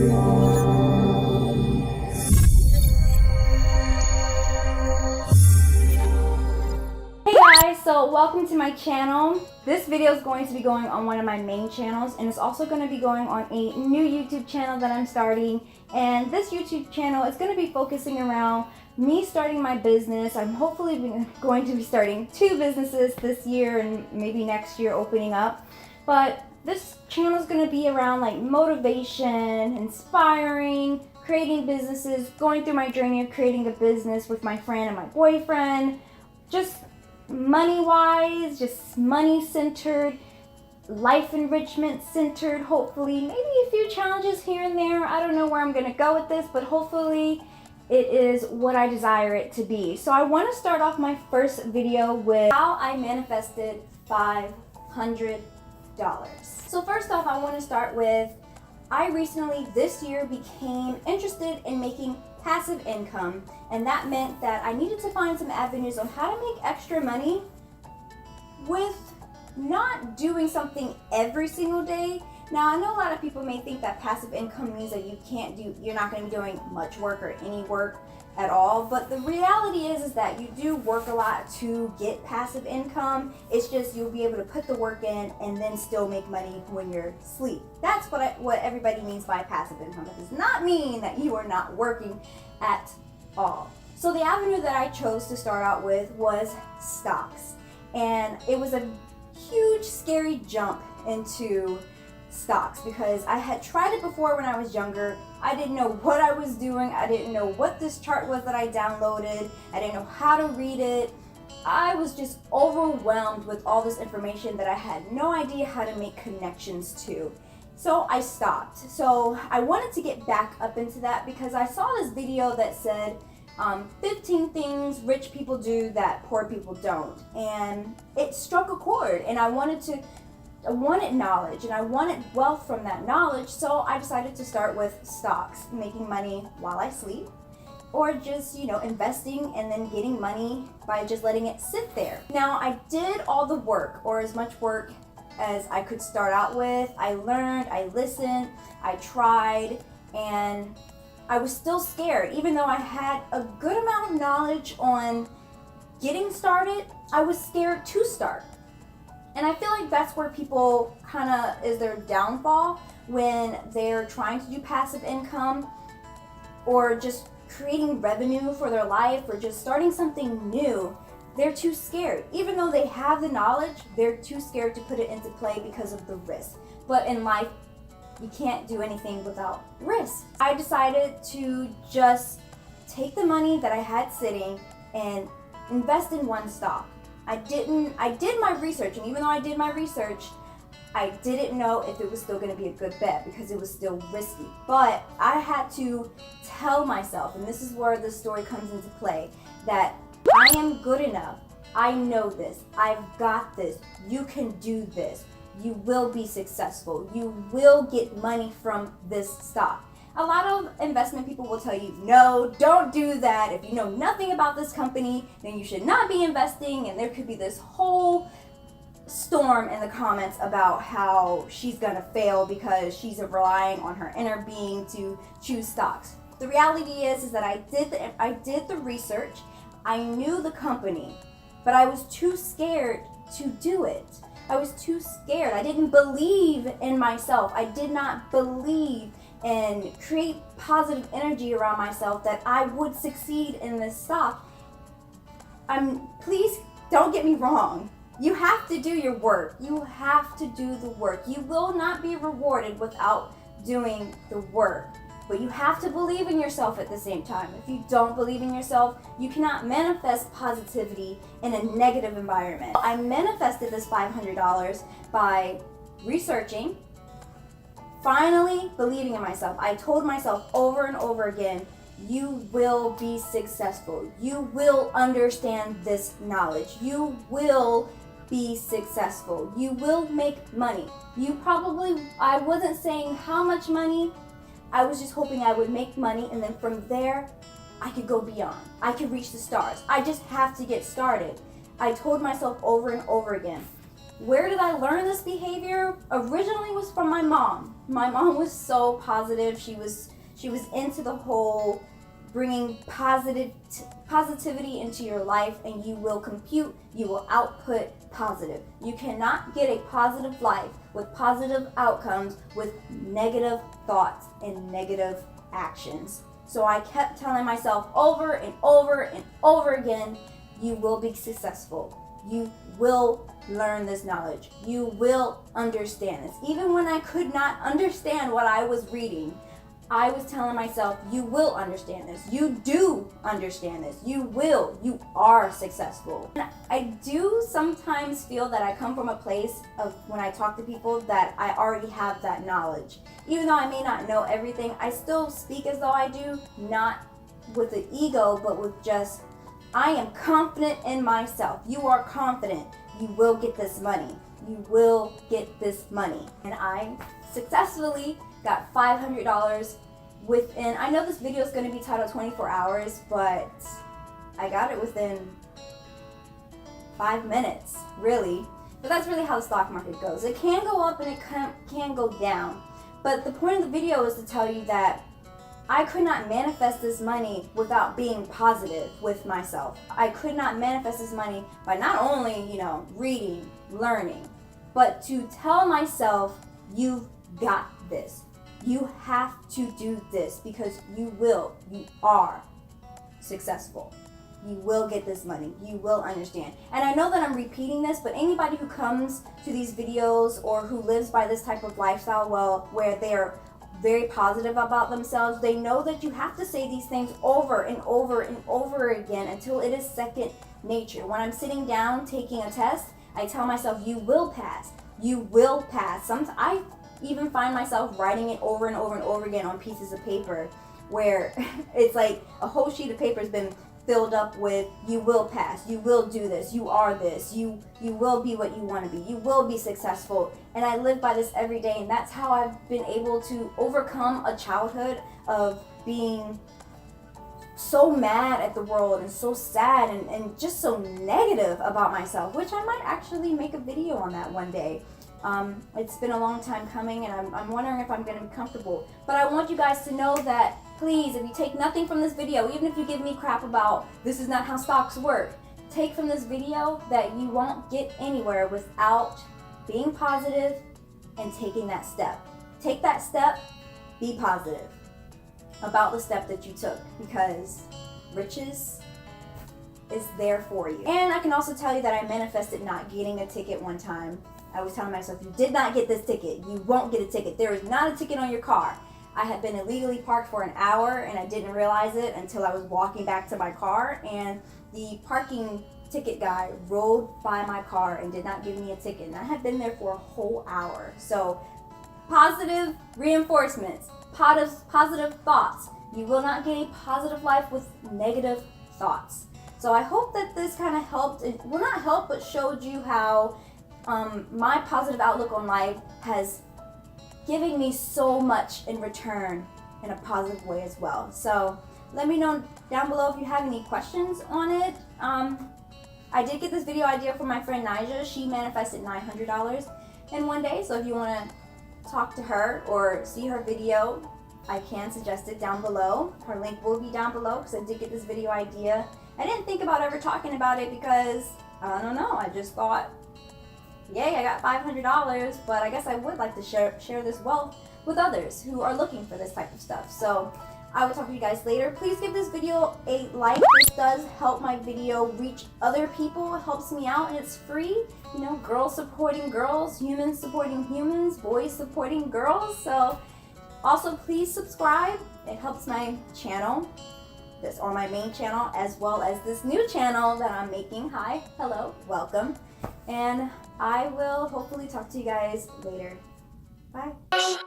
So welcome to my channel. This video is going to be going on one of my main channels, and it's also going to be going on a new YouTube channel that I'm starting. And this YouTube channel is going to be focusing around me starting my business. I'm hopefully going to be starting 2 businesses this year and maybe next year opening up. But this channel is going to be around like motivation, inspiring, creating businesses, going through my journey of creating a business with my friend and my boyfriend, just money-wise, just money-centered, life enrichment-centered, hopefully. Maybe a few challenges here and there. I don't know where I'm going to go with this, but hopefully it is what I desire it to be. So I want to start off my first video with how I manifested $500. So first off, I want to start with, I recently this year became interested in making passive income, and that meant that I needed to find some avenues on how to make extra money with not doing something every single day. Now, I know a lot of people may think that passive income means that you're not going to be doing much work or any work at all, but the reality is that you do work a lot to get passive income. It's just you'll be able to put the work in and then still make money when you're asleep. That's what everybody means by passive income. It does not mean that you are not working at all. So the avenue that I chose to start out with was stocks, and it was a huge scary jump into stocks because I had tried it before when I was younger. I didn't know what I was doing. I didn't know what this chart was that I downloaded. I didn't know how to read it. I was just overwhelmed with all this information that I had no idea how to make connections to. So I stopped. So I wanted to get back up into that because I saw this video that said 15 things rich people do that poor people don't. And it struck a chord, and I wanted knowledge, and I wanted wealth from that knowledge. So I decided to start with stocks, making money while I sleep, or just, investing and then getting money by just letting it sit there. Now, I did all the work, or as much work as I could start out with. I learned, I listened, I tried, and I was still scared. Even though I had a good amount of knowledge on getting started, I was scared to start. And I feel like that's where people is their downfall when they're trying to do passive income or just creating revenue for their life or just starting something new. They're too scared. Even though they have the knowledge, they're too scared to put it into play because of the risk. But in life, you can't do anything without risk. I decided to just take the money that I had sitting and invest in one stock. I did my research, and even though I did my research, I didn't know if it was still going to be a good bet because it was still risky. But I had to tell myself, and this is where the story comes into play, that I am good enough. I know this. I've got this. You can do this. You will be successful. You will get money from this stock. A lot of investment people will tell you, no, don't do that. If you know nothing about this company, then you should not be investing. And there could be this whole storm in the comments about how she's gonna fail because she's relying on her inner being to choose stocks. The reality is that I did the research. I knew the company, but I was too scared to do it. I was too scared. I didn't believe in myself. I did not believe and create positive energy around myself that I would succeed in this stock. Please don't get me wrong. You have to do your work. You have to do the work. You will not be rewarded without doing the work. But you have to believe in yourself at the same time. If you don't believe in yourself, you cannot manifest positivity in a negative environment. I manifested this $500 by researching, finally believing in myself. I told myself over and over again, you will be successful. You will understand this knowledge. You will be successful. You will make money. I wasn't saying how much money. I was just hoping I would make money, and then from there, I could go beyond. I could reach the stars. I just have to get started. I told myself over and over again. Where did I learn this behavior? Originally was from my mom. My mom was so positive. She was into the whole bringing positivity into your life, and you will compute, you will output positive. You cannot get a positive life with positive outcomes with negative thoughts and negative actions. So I kept telling myself over and over and over again, you will be successful. You will learn this knowledge. You will understand this. Even when I could not understand what I was reading, I was telling myself, you will understand this. You do understand this. You will. You are successful. And I do sometimes feel that I come from a place of when I talk to people that I already have that knowledge. Even though I may not know everything, I still speak as though I do, not with the ego, but with just, I am confident in myself. You are confident. You will get this money. You will get this money. And I successfully got $500 within, I know this video is going to be titled 24 hours, but I got it within 5 minutes, really. But that's really how the stock market goes. It can go up and it can go down. But the point of the video is to tell you that I could not manifest this money without being positive with myself. I could not manifest this money by not only, reading, learning, but to tell myself, you've got this. You have to do this because you are successful. You will get this money. You will understand. And I know that I'm repeating this, but anybody who comes to these videos or who lives by this type of lifestyle, where they're very positive about themselves, they know that you have to say these things over and over and over again until it is second nature. When I'm sitting down taking a test, I tell myself, you will pass. You will pass. Sometimes I even find myself writing it over and over and over again on pieces of paper, where it's like a whole sheet of paper has been filled up with, you will pass, you will do this, you are this, you will be what you want to be, you will be successful. And I live by this every day, and that's how I've been able to overcome a childhood of being so mad at the world and so sad and just so negative about myself, which I might actually make a video on that one day. It's been a long time coming, and I'm wondering if I'm going to be comfortable. But I want you guys to know that, please, if you take nothing from this video, even if you give me crap about this is not how stocks work, take from this video that you won't get anywhere without being positive and taking that step. Take that step, be positive about the step that you took, because riches is there for you. And I can also tell you that I manifested not getting a ticket one time. I was telling myself, you did not get this ticket. You won't get a ticket. There is not a ticket on your car. I had been illegally parked for an hour, and I didn't realize it until I was walking back to my car, and the parking ticket guy rode by my car and did not give me a ticket. And I had been there for a whole hour. So positive reinforcements, positive thoughts. You will not get a positive life with negative thoughts. So I hope that this kind of helped, well, not helped, but showed you how my positive outlook on life has given me so much in return in a positive way as well. So let me know down below if you have any questions on it. I did get this video idea from my friend Nija. She manifested $900 in one day. So if you want to talk to her or see her video, I can suggest it down below. Her link will be down below because I did get this video idea. I didn't think about ever talking about it because, I don't know, I just thought, yay, I got $500, but I guess I would like to share this wealth with others who are looking for this type of stuff. So I will talk to you guys later. Please give this video a like. This does help my video reach other people. It helps me out, and it's free. Girls supporting girls, humans supporting humans, boys supporting girls. So also please subscribe. It helps my channel, this or my main channel, as well as this new channel that I'm making. Hi, hello, welcome. And I will hopefully talk to you guys later. Bye.